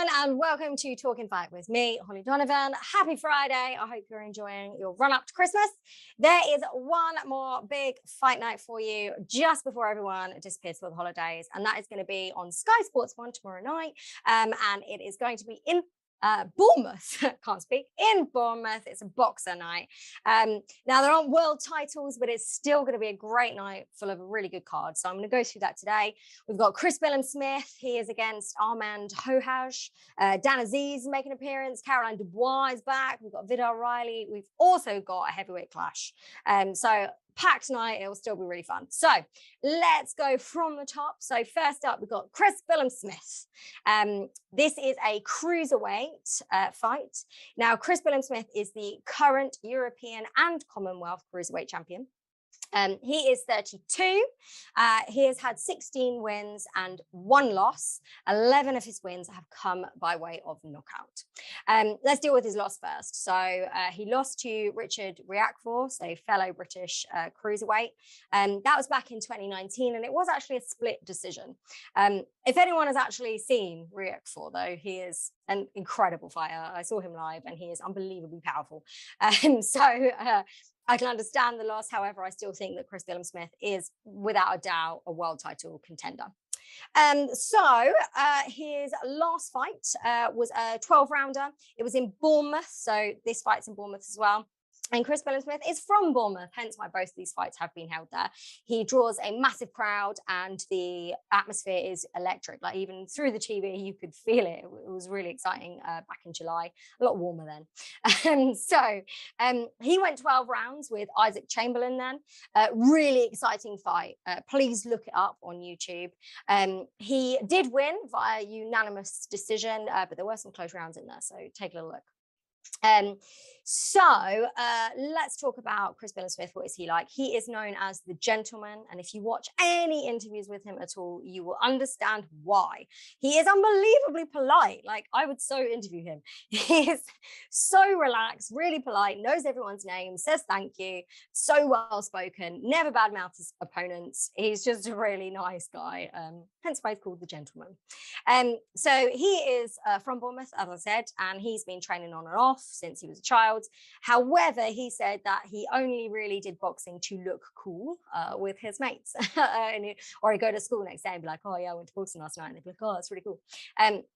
everyone, and welcome to Talkin Fight with me, Holly Donovan. Happy Friday. I hope you're enjoying your run up to Christmas. There is one more big fight night for you just before everyone disappears for the holidays, and that is going to be on Sky Sports 1 tomorrow night, and it is going to be in Bournemouth. Can't speak. In Bournemouth. It's a boxer night. Now, there aren't world titles, but it's still going to be a great night full of a really good card. So I'm going to go through that today. We've got Chris Billam-Smith. He is against Armend Xhoxhaj. Dan Azeez making an appearance. Caroline Dubois is back. We've got Vidal Riley. We've also got a heavyweight clash. So packed night. It will still be really fun. So let's go from the top. So first up, we've got Chris Billam-Smith. This is a cruiserweight fight. Now, Chris Billam-Smith is the current European and Commonwealth cruiserweight champion. He is 32. He has had 16 wins and 1 loss. 11 of his wins have come by way of knockout. Let's deal with his loss first. So he lost to Richard Riakfors, a fellow British cruiserweight. That was back in 2019, and it was actually a split decision. If anyone has actually seen Riakfors, though, he is an incredible fighter. I saw him live, and he is unbelievably powerful. I can understand the loss. However, I still think that Chris Billam-Smith is, without a doubt, a world title contender. His last fight was a 12-rounder. It was in Bournemouth. So this fight's in Bournemouth as well. And Chris Billam-Smith is from Bournemouth, hence why both of these fights have been held there. He draws a massive crowd, and the atmosphere is electric. Like, even through the TV, you could feel it. It was really exciting back in July, a lot warmer then. He went 12 rounds with Isaac Chamberlain then. Really exciting fight. Please look it up on YouTube. He did win via unanimous decision, but there were some close rounds in there, so take a little look. Let's talk about Chris Billam-Smith. What is he like? He is known as the gentleman, and if you watch any interviews with him at all, you will understand why. He is unbelievably polite. Like, I would so interview him. He is so relaxed, really polite, knows everyone's name, says thank you, so well spoken, never badmouths his opponents. He's just a really nice guy, hence why he's called the gentleman. So he is from Bournemouth, as I said, and he's been training on and off since he was a child. However, he said that he only really did boxing to look cool with his mates. Or he'd go to school next day and be like, oh yeah, I went to boxing last night. And they'd be like, oh, that's really cool.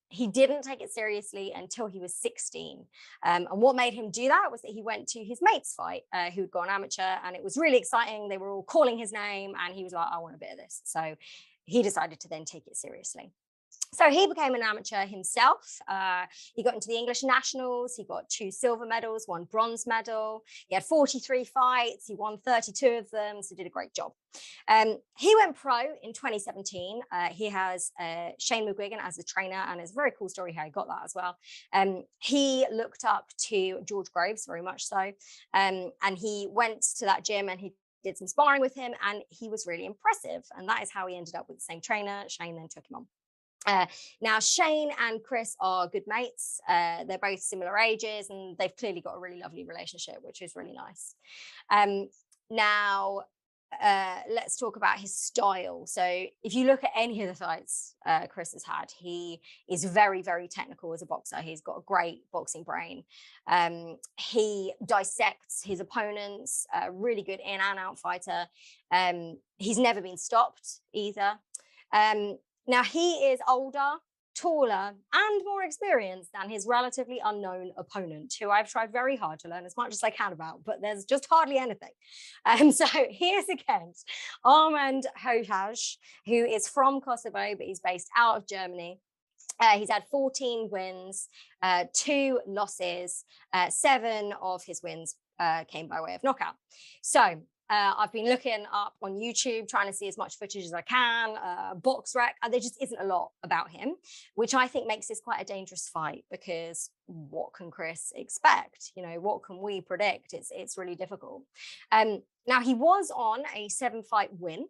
He didn't take it seriously until he was 16. And what made him do that was that he went to his mate's fight, who'd gone amateur, and it was really exciting. They were all calling his name, and he was like, I want a bit of this. So he decided to then take it seriously. So he became an amateur himself. He got into the English nationals. He got 2 silver medals, 1 bronze medal. He had 43 fights. He won 32 of them, so did a great job. He went pro in 2017. He has Shane McGuigan as a trainer, and it's a very cool story how he got that as well. He looked up to George Groves very much so, and he went to that gym and he did some sparring with him, and he was really impressive. And that is how he ended up with the same trainer. Shane then took him on. Now, Shane and Chris are good mates. They're both similar ages, and they've clearly got a really lovely relationship, which is really nice. Let's talk about his style. So if you look at any of the fights Chris has had, he is very, very technical as a boxer. He's got a great boxing brain. He dissects his opponents, really good in and out fighter. He's never been stopped either. Now, he is older, taller, and more experienced than his relatively unknown opponent, who I've tried very hard to learn as much as I can about, but there's just hardly anything. So he is against Armend Xhoxhaj, who is from Kosovo, but he's based out of Germany. He's had 14 wins, 2 losses, 7 of his wins came by way of knockout. So I've been looking up on YouTube, trying to see as much footage as I can, box rec. There just isn't a lot about him, which I think makes this quite a dangerous fight, because what can Chris expect? You know, what can we predict? It's really difficult. Now, he was on a 7-fight win,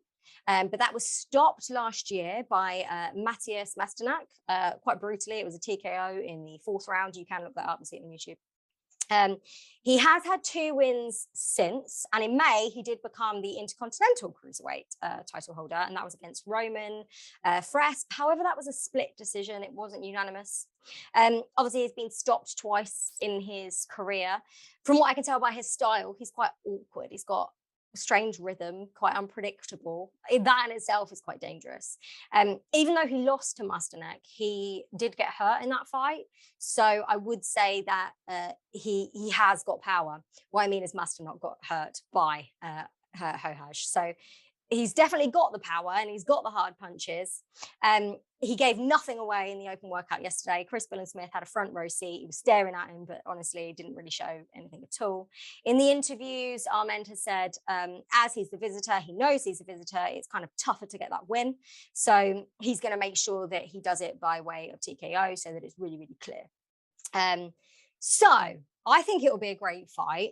but that was stopped last year by Matthias Masternak, quite brutally. It was a TKO in the 4th round. You can look that up and see it on YouTube. He has had 2 wins since, and in May he did become the Intercontinental cruiserweight title holder, and that was against Roman Fresp. However, that was a split decision; it wasn't unanimous. Obviously, he's been stopped twice in his career. From what I can tell by his style, he's quite awkward. He's got strange rhythm, quite unpredictable. That in itself is quite dangerous. Even though he lost to Mustanek, he did get hurt in that fight. So I would say that he has got power. What I mean is Mustanek got hurt by Xhoxhaj. So he's definitely got the power and he's got the hard punches. He gave nothing away in the open workout yesterday. Chris Billam-Smith had a front row seat. He was staring at him, but honestly, didn't really show anything at all. In the interviews, Armend has said, as he's the visitor, he knows he's a visitor. It's kind of tougher to get that win. So he's going to make sure that he does it by way of TKO so that it's really, really clear. So I think it will be a great fight.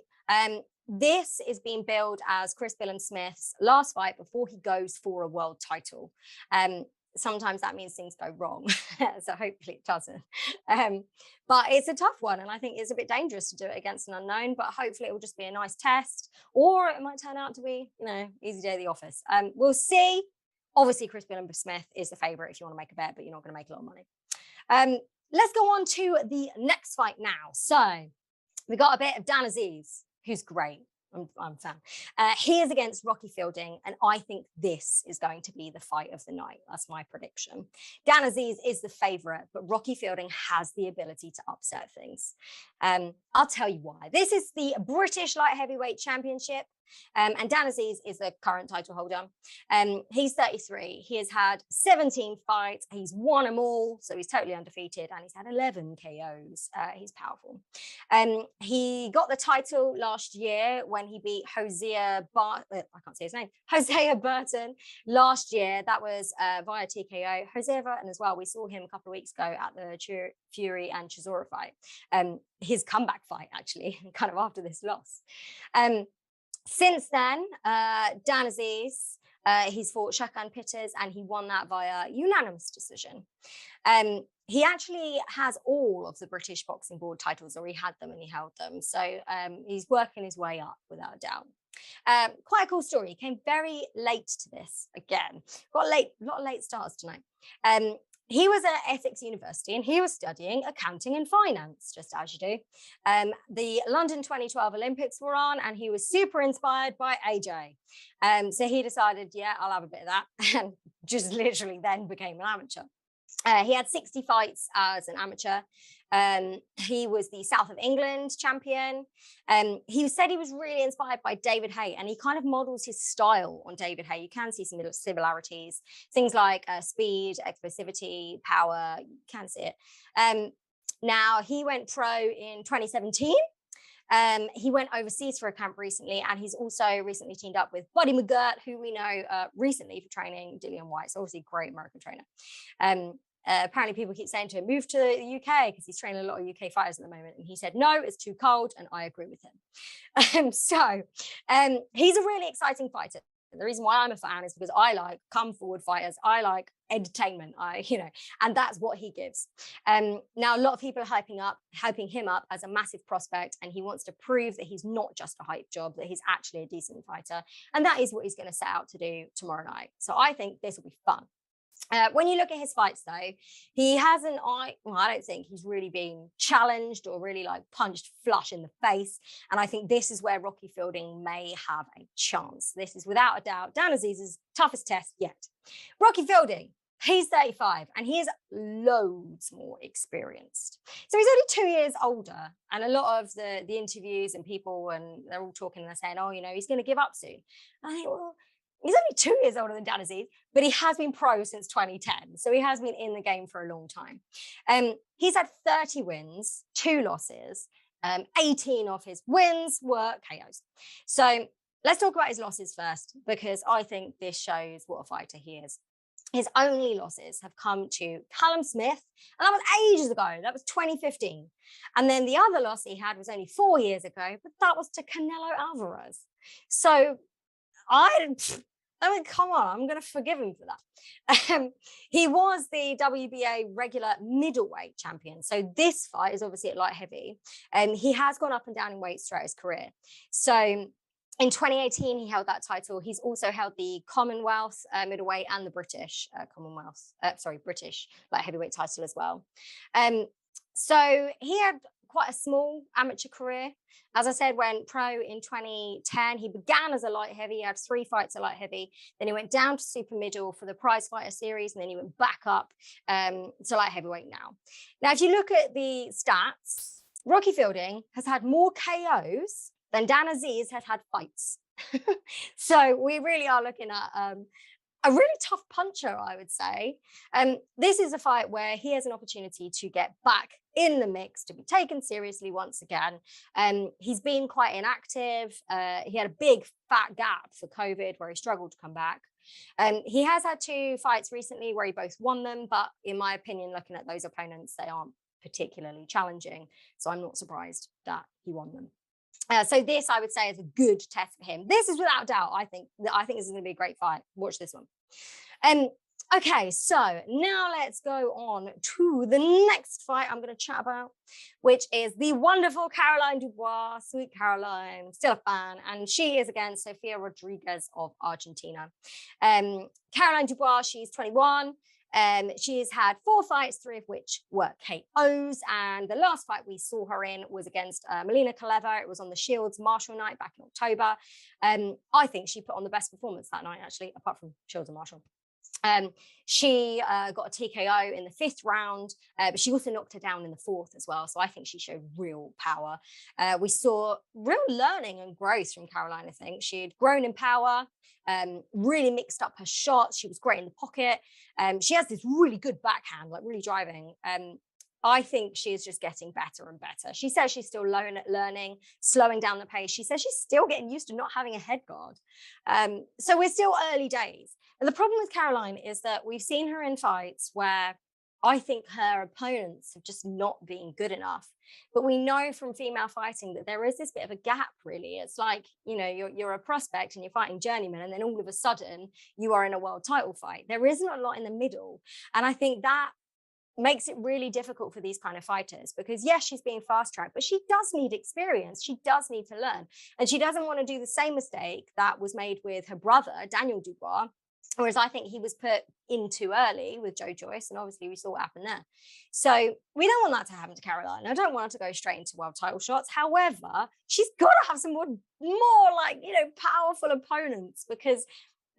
This is being billed as Chris Billam-Smith's last fight before he goes for a world title. Sometimes that means things go wrong, so hopefully it doesn't. But it's a tough one, and I think it's a bit dangerous to do it against an unknown, but hopefully it will just be a nice test, or it might turn out to be, easy day at the office. We'll see. Obviously, Chris Billam-Smith is the favourite if you want to make a bet, but you're not going to make a lot of money. Let's go on to the next fight now. So we got a bit of Dan Azeez, who's great. I'm a fan. He is against Rocky Fielding, and I think this is going to be the fight of the night. That's my prediction. Dan Azeez is the favourite, but Rocky Fielding has the ability to upset things. I'll tell you why. This is the British Light Heavyweight Championship, and Dan Azeez is the current title holder. He's 33. He has had 17 fights. He's won them all, so he's totally undefeated, and he's had 11 KOs. He's powerful. He got the title last year when he beat Hosea Burton last year. That was via TKO. Hosea Burton as well. We saw him a couple of weeks ago at the Fury and Chisora fight. His comeback fight, actually, kind of after this loss. Since then, Dan Azeez, he's fought Shakan Pitters, and he won that via unanimous decision. He actually has all of the British Boxing Board titles, or he had them and he held them. So he's working his way up without a doubt. Quite a cool story. He came very late to this again. Got a lot of late starters tonight. He was at Essex University and he was studying accounting and finance, just as you do. The London 2012 Olympics were on and he was super inspired by AJ. So he decided, yeah, I'll have a bit of that, and just literally then became an amateur. He had 60 fights as an amateur. He was the South of England champion. He said he was really inspired by David Haye, and he kind of models his style on David Haye. You can see some similarities, things like speed, explosivity, power. You can see it. Now, he went pro in 2017. He went overseas for a camp recently, and he's also recently teamed up with Buddy McGirt, who we know recently for training Dillian White. So obviously a great American trainer. Apparently people keep saying to him, move to the UK, because he's training a lot of UK fighters at the moment. And he said, no, it's too cold. And I agree with him. He's a really exciting fighter. And the reason why I'm a fan is because I like come forward fighters. I like entertainment. And that's what he gives. Now, a lot of people are hyping him up as a massive prospect, and he wants to prove that he's not just a hype job, that he's actually a decent fighter. And that is what he's going to set out to do tomorrow night. So I think this will be fun. When you look at his fights, though, he hasn't, I don't think he's really been challenged or really like punched flush in the face. And I think this is where Rocky Fielding may have a chance. This is without a doubt Dan Azeez's toughest test yet. Rocky Fielding, he's 35 and he is loads more experienced. So he's only 2 years older. And a lot of the interviews and people, and they're all talking and they're saying, oh, he's going to give up soon. And I think, well, he's only 2 years older than Dan Azeez, but he has been pro since 2010. So he has been in the game for a long time. He's had 30 wins, 2 losses. 18 of his wins were KOs. So let's talk about his losses first, because I think this shows what a fighter he is. His only losses have come to Callum Smith, and that was ages ago. That was 2015. And then the other loss he had was only 4 years ago, but that was to Canelo Alvarez. So I mean, come on, I'm going to forgive him for that. He was the WBA regular middleweight champion. So this fight is obviously at light heavy. And he has gone up and down in weights throughout his career. So in 2018, he held that title. He's also held the Commonwealth middleweight and the British British light heavyweight title as well. So he had quite a small amateur career. As I said, went pro in 2010. He began as a light heavy. He had 3 fights at light heavy. Then he went down to super middle for the prize fighter series. And then he went back up to light heavyweight now. Now, if you look at the stats, Rocky Fielding has had more KOs than Dan Azeez has had fights. So we really are looking at a really tough puncher, I would say. This is a fight where he has an opportunity to get back in the mix, to be taken seriously once again. He's been quite inactive. He had a big fat gap for COVID where he struggled to come back. He has had 2 fights recently where he both won them, but in my opinion, looking at those opponents, they aren't particularly challenging. So I'm not surprised that he won them. So this, I would say, is a good test for him. This is without doubt, I think this is going to be a great fight. Watch this one. Okay, so now let's go on to the next fight I'm going to chat about, which is the wonderful Caroline Dubois. Sweet Caroline, still a fan, and she is against Sofia Rodriguez of Argentina. Caroline Dubois, she's 21. She's had 4 fights, 3 of which were KOs. And the last fight we saw her in was against Melina Kaleva. It was on the Shields Marshall night back in October. I think she put on the best performance that night, actually, apart from Shields and Marshall. She got a TKO in the 5th round, but she also knocked her down in the 4th as well. So I think she showed real power. We saw real learning and growth from Caroline, I think. She had grown in power, really mixed up her shots. She was great in the pocket. She has this really good backhand, like really driving. I think she is just getting better and better. She says she's still learning, slowing down the pace. She says she's still getting used to not having a head guard. So we're still early days. And the problem with Caroline is that we've seen her in fights where I think her opponents have just not been good enough. But we know from female fighting that there is this bit of a gap, really. It's like, you know, you're a prospect and you're fighting journeyman, and then all of a sudden you are in a world title fight. There isn't a lot in the middle. And I think that makes it really difficult for these kind of fighters, because yes, she's being fast tracked, but she does need experience. She does need to learn. And she doesn't want to do the same mistake that was made with her brother, Daniel Dubois, whereas I think he was put in too early with Joe Joyce, and obviously we saw what happened there. So we don't want that to happen to Caroline. I don't want her to go straight into world title shots. However, she's got to have some more like, you know, powerful opponents, because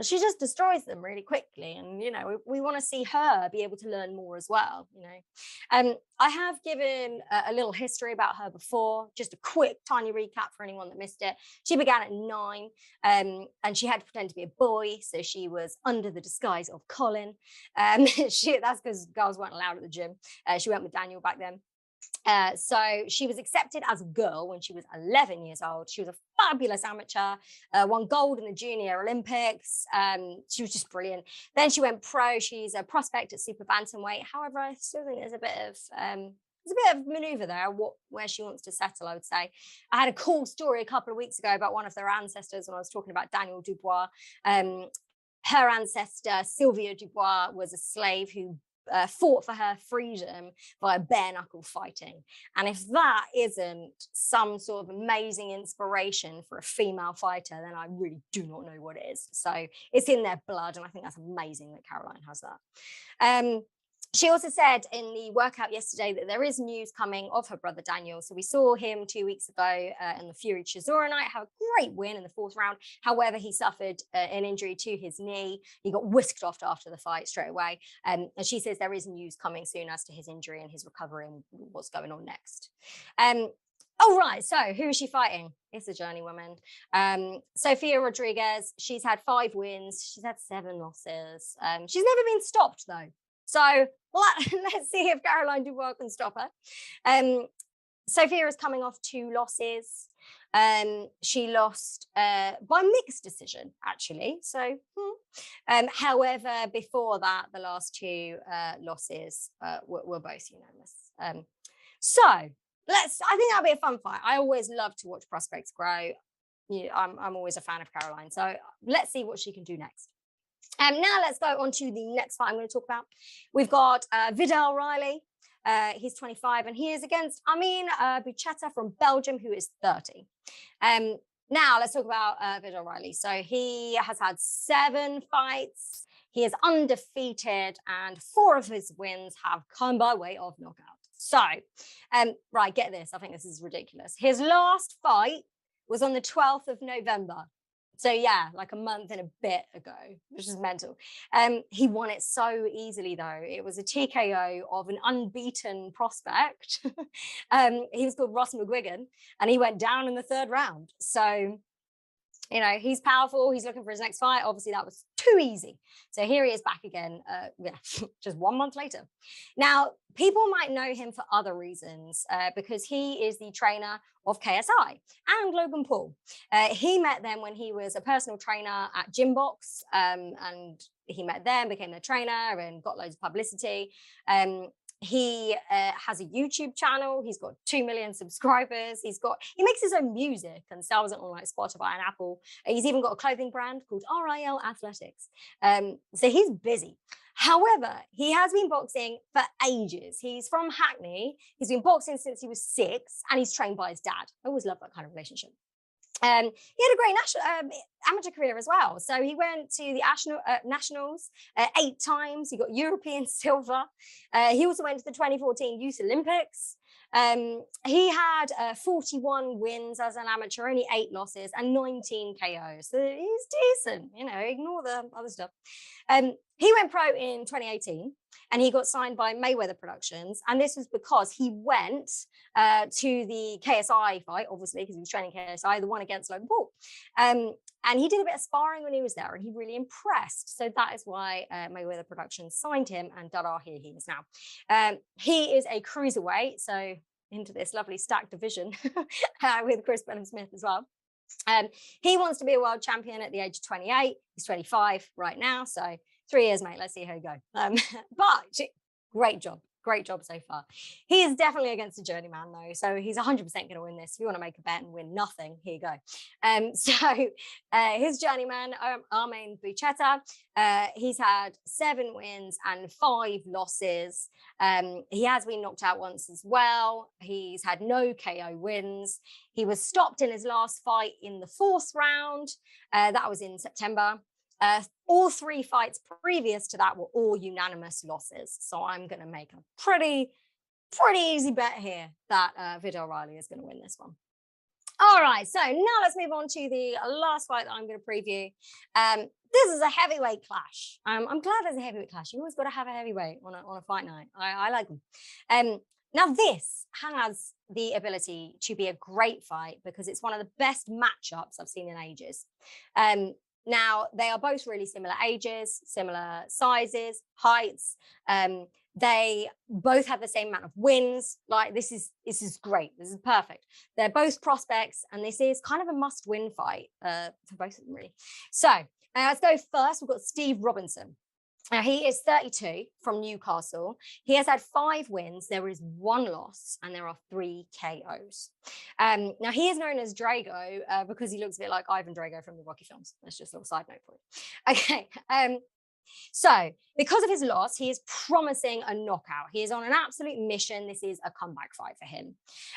she just destroys them really quickly. And, you know, we want to see her be able to learn more as well, you know. I have given a little history about her before, just a quick, tiny recap for anyone that missed it. She began at 9, and she had to pretend to be a boy. So she was under the disguise of Colin. That's because girls weren't allowed at the gym. She went with Daniel back then. So she was accepted as a girl when she was 11 years old. She was a fabulous amateur, won gold in the Junior Olympics. She was just brilliant. Then she went pro. She's a prospect at super bantamweight. However, I still think there's a bit of maneuver there, where she wants to settle, I would say. I had a cool story a couple of weeks ago about one of their ancestors when I was talking about Daniel Dubois. Her ancestor, Sylvia Dubois, was a slave who fought for her freedom via bare knuckle fighting. And if that isn't some sort of amazing inspiration for a female fighter, then I really do not know what is. So it's in their blood, and I think that's amazing that Caroline has that. She also said in the workout yesterday that there is news coming of her brother Daniel. So we saw him 2 weeks ago in the Fury Chisora night have a great win in the 4th round. However, he suffered an injury to his knee. He got whisked off after the fight straight away. And she says there is news coming soon as to his injury and his recovery and what's going on next. Oh, right. So who is she fighting? It's a journeywoman. Sofia Rodriguez. She's had 5 wins. She's had 7 losses. She's never been stopped, though. So let's see if Caroline Dubois can stop her. Sophia is coming off 2 losses. She lost by mixed decision, actually. So, however, before that, the last 2 losses were both unanimous. So I think that'll be a fun fight. I always love to watch prospects grow. I'm always a fan of Caroline. So let's see what she can do next. Now let's go on to the next fight I'm going to talk about. We've got Vidal Riley. He's 25 and he is against Armend Xhoxhaj from Belgium, who is 30. Now let's talk about Vidal Riley. So he has had 7 fights. He is undefeated and 4 of his wins have come by way of knockout. So, right, get this. I think this is ridiculous. His last fight was on the 12th of November. So yeah, like a month and a bit ago, which is mental. He won it so easily though. It was a TKO of an unbeaten prospect. He was called Ross McGuigan and he went down in the 3rd round. So, you know, he's powerful. He's looking for his next fight. Obviously, that was too easy. So here he is back again, just 1 month later. Now, people might know him for other reasons because he is the trainer of KSI and Logan Paul. He met them when he was a personal trainer at Gymbox, and he met them, became their trainer, and got loads of publicity. He has a YouTube channel. He's got 2 million subscribers. He makes his own music and sells it on like Spotify and Apple. He's even got a clothing brand called RIL Athletics. So he's busy. However, he has been boxing for ages. He's from Hackney. He's been boxing since he was 6 and he's trained by his dad. I always love that kind of relationship. He had a great amateur career as well. So he went to the nationals 8 times. He got European silver. He also went to the 2014 Youth Olympics. He had 41 wins as an amateur, only 8 losses and 19 KOs. So he's decent, you know, ignore the other stuff. He went pro in 2018 and he got signed by Mayweather Productions. And this was because he went to the KSI fight, obviously, because he was training KSI, the one against Logan Paul. And he did a bit of sparring when he was there and he really impressed. So that is why Mayweather Productions signed him and da-da, here he is now. He is a cruiserweight, so into this lovely stacked division with Chris Billam-Smith as well. He wants to be a world champion at the age of 28. He's 25 right now, so 3 years, mate. Let's see how you go. But great job so far. He is definitely against a journeyman though, so he's 100% going to win this. If you want to make a bet and win nothing, here you go. So his journeyman, Armend Xhoxhaj, he's had 7 wins and 5 losses. He has been knocked out once as well. He's had no KO wins. He was stopped in his last fight in the 4th round. That was in September. All 3 fights previous to that were all unanimous losses. So I'm going to make a pretty easy bet here that Vidal Riley is going to win this one. All right, so now let's move on to the last fight that I'm going to preview. This is a heavyweight clash. I'm glad there's a heavyweight clash. You always got to have a heavyweight on a fight night. I like them. Now this has the ability to be a great fight because it's one of the best matchups I've seen in ages. Now, they are both really similar ages, similar sizes, heights. They both have the same amount of wins. Like this is great. This is perfect. They're both prospects, and this is kind of a must-win fight for both of them, really. So let's go first. We've got Steve Robinson. Now, he is 32 from Newcastle. He has had 5 wins. There is 1 loss and there are 3 KOs. Now, he is known as Drago because he looks a bit like Ivan Drago from the Rocky films. That's just a little side note for you. Okay. So because of his loss, he is promising a knockout. He is on an absolute mission. This is a comeback fight for him.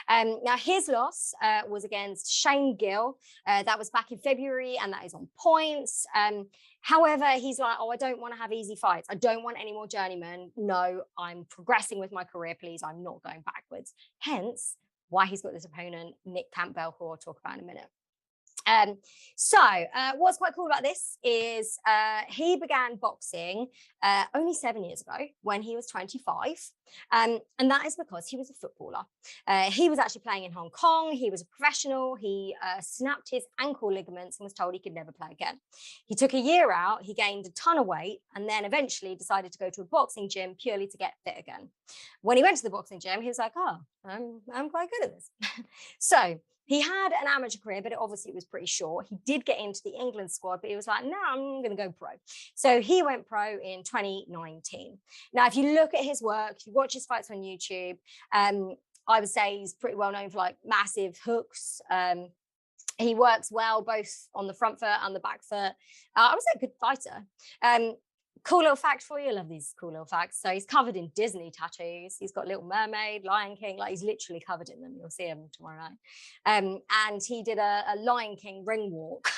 Now, his loss was against Shane Gill. That was back in February, and that is on points. However, he's like, oh, I don't want to have easy fights. I don't want any more journeymen. No, I'm progressing with my career, please. I'm not going backwards. Hence, why he's got this opponent, Nick Campbell, who I'll talk about in a minute. What's quite cool about this is he began boxing only 7 years ago when he was 25. And that is because he was a footballer. He was actually playing in Hong Kong. He was a professional. He snapped his ankle ligaments and was told he could never play again. He took a year out. He gained a ton of weight and then eventually decided to go to a boxing gym purely to get fit again. When he went to the boxing gym, he was like, oh, I'm quite good at this. So he had an amateur career, but obviously it was pretty short. He did get into the England squad, but he was like, no, I'm going to go pro. So he went pro in 2019. Now, if you look at his work, you watch his fights on YouTube, I would say he's pretty well known for like massive hooks, He works well both on the front foot and the back foot. I would say a good fighter. Cool little fact for you. I love these cool little facts. So he's covered in Disney tattoos. He's got Little Mermaid, Lion King, like he's literally covered in them. You'll see him tomorrow night. And he did a Lion King ring walk.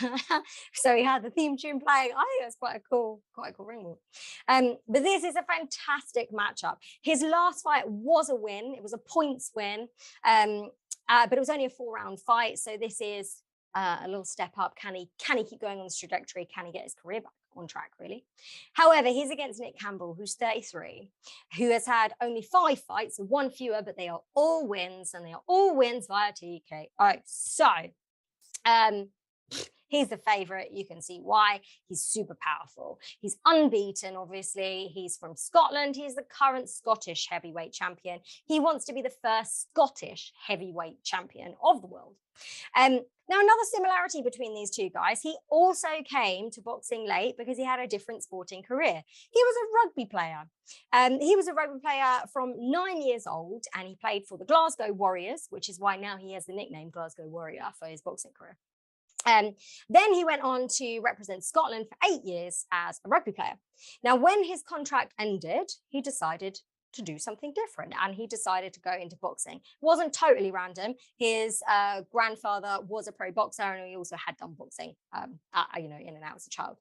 So he had the theme tune playing. I think that's quite a cool ring walk. But this is a fantastic matchup. His last fight was a win. It was a points win. But it was only a 4-round fight. So this is a little step up. Can he keep going on this trajectory? Can he get his career back on track, really? However, he's against Nick Campbell, who's 33, who has had only 5 fights, so 1 fewer, but they are all wins, and they are all wins via TKO. So he's the favorite. You can see why. He's super powerful. He's unbeaten, obviously. He's from Scotland. He's the current Scottish heavyweight champion. He wants to be the first Scottish heavyweight champion of the world. Now, another similarity between these two guys, he also came to boxing late because he had a different sporting career. He was a rugby player. He was a rugby player from 9 years old, and he played for the Glasgow Warriors, which is why now he has the nickname Glasgow Warrior for his boxing career. Then he went on to represent Scotland for 8 years as a rugby player. Now, when his contract ended, he decided to do something different, and he decided to go into boxing. It wasn't totally random. His grandfather was a pro boxer, and he also had done boxing, in and out as a child.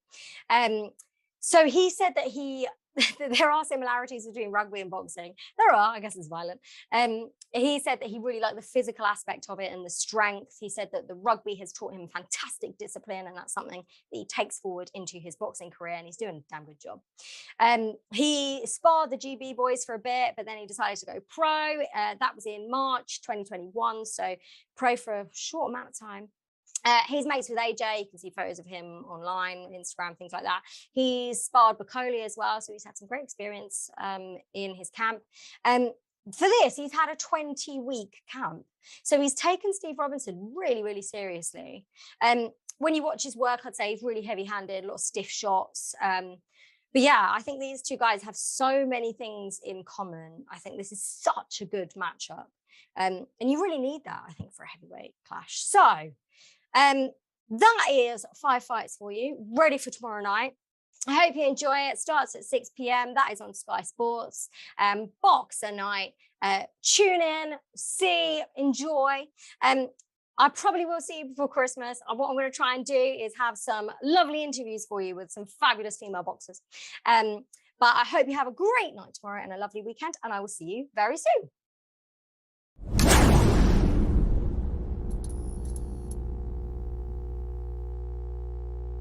So he said that there are similarities between rugby and boxing. There are, I guess it's violent. He said that he really liked the physical aspect of it and the strength. He said that the rugby has taught him fantastic discipline, and that's something that he takes forward into his boxing career, and he's doing a damn good job. He sparred the GB boys for a bit, but then he decided to go pro. That was in March 2021, so pro for a short amount of time. He's mates with AJ. You can see photos of him online, Instagram, things like that. He's sparred Bacoli as well, so he's had some great experience in his camp. For this, he's had a 20-week camp. So he's taken Steve Robinson really, really seriously. When you watch his work, I'd say he's really heavy-handed, a lot of stiff shots. But yeah, I think these two guys have so many things in common. I think this is such a good matchup. And you really need that, I think, for a heavyweight clash. So that is 5 fights for you, ready for tomorrow night. I hope you enjoy it. Starts at 6 p.m. That is on Sky Sports. Boxer night. Tune in, see, enjoy. I probably will see you before Christmas. What I'm going to try and do is have some lovely interviews for you with some fabulous female boxers. But I hope you have a great night tomorrow and a lovely weekend, and I will see you very soon.